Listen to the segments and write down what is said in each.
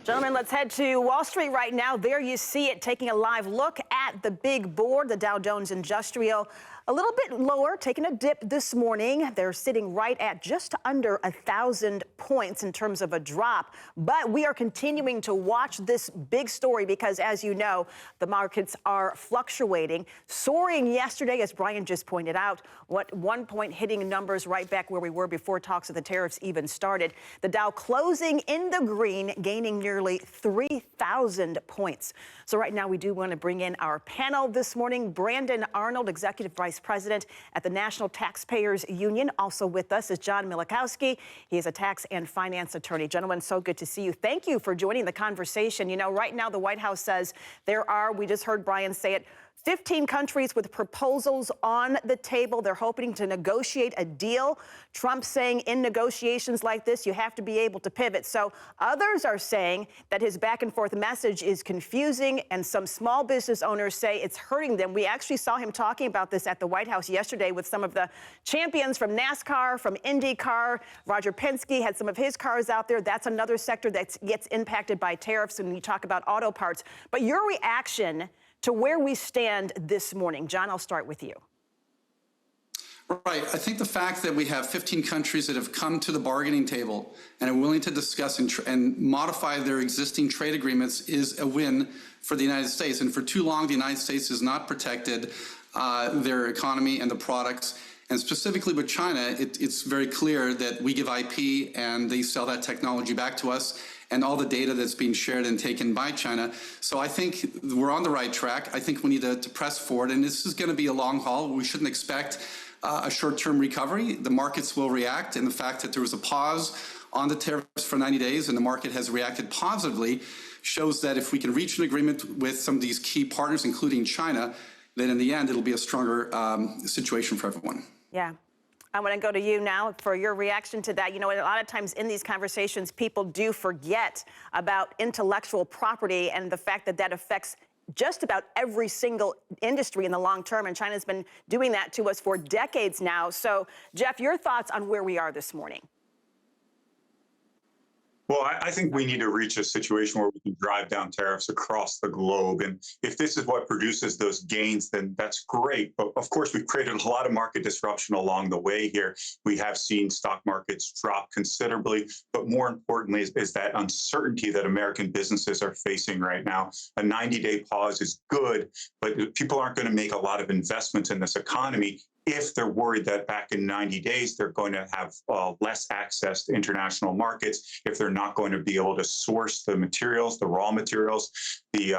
Gentlemen, let's head to Wall Street right now. There you see it, taking a live look at the big board, the Dow Jones Industrial. A little bit lower, taking a dip this morning. They're sitting right at just under 1,000 points in terms of a drop. But we are continuing to watch this big story because, as you know, the markets are fluctuating. Soaring yesterday, as Brian just pointed out, what 1 point hitting numbers right back where we were before talks of the tariffs even started. The Dow closing in the green, gaining nearly 3,000 points. So right now we do want to bring in our panel this morning. Brandon Arnold, Executive Vice President at the National Taxpayers Union. Also with us is John Milikowski. He is a tax and finance attorney. Gentlemen, so good to see you. Thank you for joining the conversation. You know, right now the White House says there are, we just heard Brian say it, 15 countries with proposals on the table. They're hoping to negotiate a deal. Trump saying in negotiations like this, you have to be able to pivot. So others are saying that his back and forth message is confusing, and some small business owners say it's hurting them. We actually saw him talking about this at the White House yesterday with some of the champions from NASCAR, from IndyCar. Roger Penske had some of his cars out there. That's another sector that gets impacted by tariffs when you talk about auto parts. But your reaction to where we stand this morning. John, I'll start with you. Right. I think the fact that we have 15 countries that have come to the bargaining table and are willing to discuss and modify their existing trade agreements is a win for the United States. And for too long, the United States has not protected their economy and the products. And specifically with China, it's very clear that we give IP and they sell that technology back to us, and all the data that's being shared and taken by China. So I think we're on the right track. I think we need to press forward, and this is going to be a long haul. We shouldn't expect a short-term recovery. The markets will react, and the fact that there was a pause on the tariffs for 90 days and the market has reacted positively shows that if we can reach an agreement with some of these key partners, including China, then in the end, it'll be a stronger situation for everyone. Yeah. I want to go to you now for your reaction to that. You know, a lot of times in these conversations, people do forget about intellectual property and the fact that that affects just about every single industry in the long term. And China's been doing that to us for decades now. So, Jeff, your thoughts on where we are this morning? Well, I think we need to reach a situation where we can drive down tariffs across the globe. And if this is what produces those gains, then that's great. But of course, we've created a lot of market disruption along the way here. We have seen stock markets drop considerably. But more importantly is that uncertainty that American businesses are facing right now. A 90-day pause is good, but people aren't going to make a lot of investments in this economy if they're worried that back in 90 days, they're going to have less access to international markets, if they're not going to be able to source the materials, the raw materials, the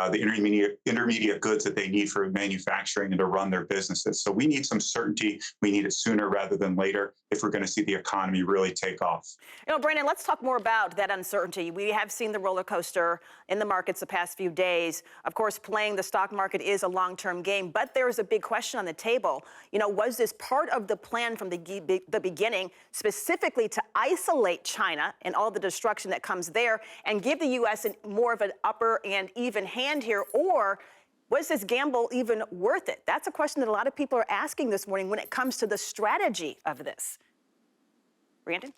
intermediate goods that they need for manufacturing and to run their businesses. So we need some certainty. We need it sooner rather than later if we're going to see the economy really take off. You know, Brandon, let's talk more about that uncertainty. We have seen the roller coaster in the markets the past few days. Of course, playing the stock market is a long-term game, but there's a big question on the table. You know, was this part of the plan from the beginning, specifically to isolate China and all the destruction that comes there and give the U.S. more of an upper and even hand here? Or was this gamble even worth it? That's a question that a lot of people are asking this morning when it comes to the strategy of this. Brandon?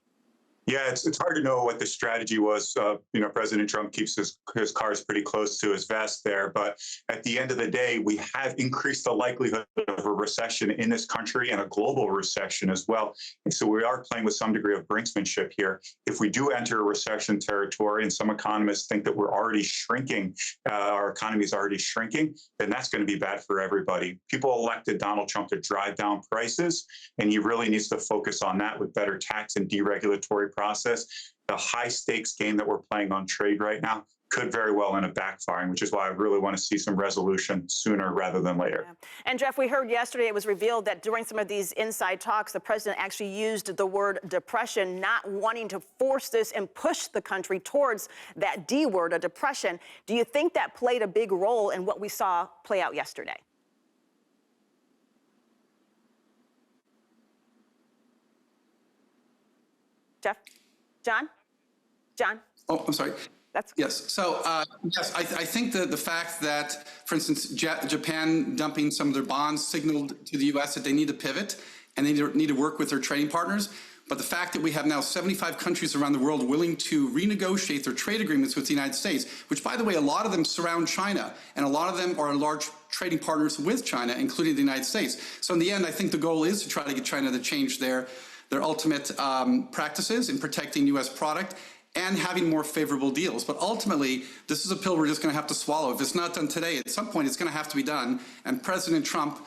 Yeah, it's hard to know what the strategy was. You know, President Trump keeps his cards pretty close to his vest there. But at the end of the day, we have increased the likelihood of a recession in this country and a global recession as well. And so we are playing with some degree of brinksmanship here. If we do enter a recession territory, and some economists think that we're already shrinking, our economy is already shrinking, then that's going to be bad for everybody. People elected Donald Trump to drive down prices, and he really needs to focus on that with better tax and deregulatory process. The high stakes game that we're playing on trade right now could very well end up backfiring, which is why I really want to see some resolution sooner rather than later. Yeah. And Jeff, we heard yesterday it was revealed that during some of these inside talks, the president actually used the word depression, not wanting to force this and push the country towards that D word, a depression. Do you think that played a big role in what we saw play out yesterday? Jeff? John? Oh, I'm sorry. That's yes. So yes, I think that the fact that, for instance, Japan dumping some of their bonds signaled to the U.S. that they need to pivot and they need to work with their trading partners. But the fact that we have now 75 countries around the world willing to renegotiate their trade agreements with the United States, which, by the way, a lot of them surround China, and a lot of them are large trading partners with China, including the United States. So in the end, I think the goal is to try to get China to change their ultimate practices in protecting U.S. product and having more favorable deals. But ultimately, this is a pill we're just going to have to swallow. If it's not done today, at some point it's going to have to be done. And President Trump,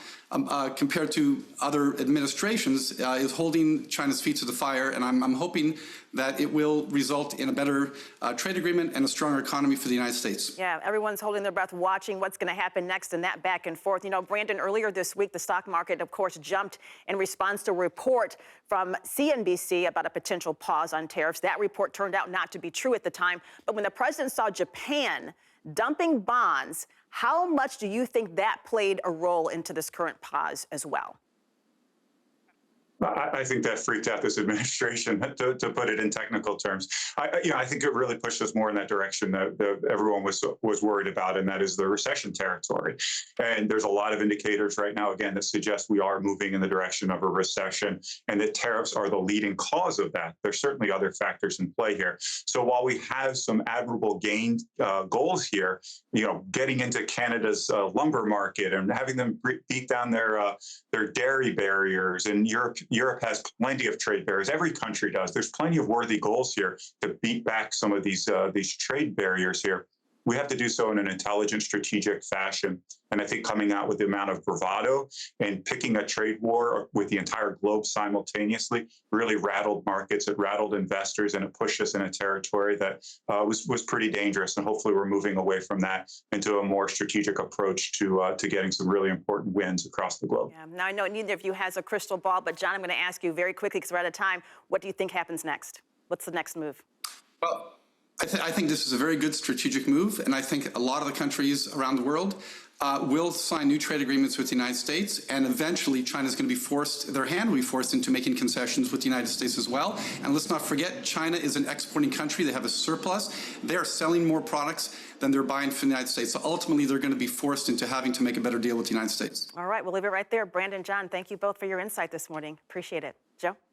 compared to other administrations, is holding China's feet to the fire. And I'm hoping that it will result in a better trade agreement and a stronger economy for the United States. Yeah, everyone's holding their breath, watching what's going to happen next in that back and forth. You know, Brandon, earlier this week, the stock market, of course, jumped in response to a report from CNBC about a potential pause on tariffs. That report turned out not to be true at the time. But when the president saw Japan dumping bonds, how much do you think that played a role into this current pause as well? I think that freaked out this administration, to put it in technical terms. I think it really pushed us more in that direction that everyone was worried about, and that is the recession territory. And there's a lot of indicators right now, again, that suggest we are moving in the direction of a recession, and that tariffs are the leading cause of that. There's certainly other factors in play here. So while we have some admirable goals here, getting into Canada's lumber market and having them beat down their dairy barriers, and Europe has plenty of trade barriers. Every country does. There's plenty of worthy goals here to beat back some of these trade barriers here. We have to do so in an intelligent, strategic fashion. And I think coming out with the amount of bravado and picking a trade war with the entire globe simultaneously really rattled markets, it rattled investors, and it pushed us in a territory that was pretty dangerous. And hopefully we're moving away from that into a more strategic approach to getting some really important wins across the globe. Yeah. Now, I know neither of you has a crystal ball, but John, I'm going to ask you very quickly because we're out of time. What do you think happens next? What's the next move? Well, I think this is a very good strategic move, and I think a lot of the countries around the world will sign new trade agreements with the United States, and eventually China's going to be forced, their hand will be forced into making concessions with the United States as well. And let's not forget, China is an exporting country. They have a surplus. They're selling more products than they're buying from the United States. So ultimately, they're going to be forced into having to make a better deal with the United States. All right, we'll leave it right there. Brandon, John, thank you both for your insight this morning. Appreciate it. Joe?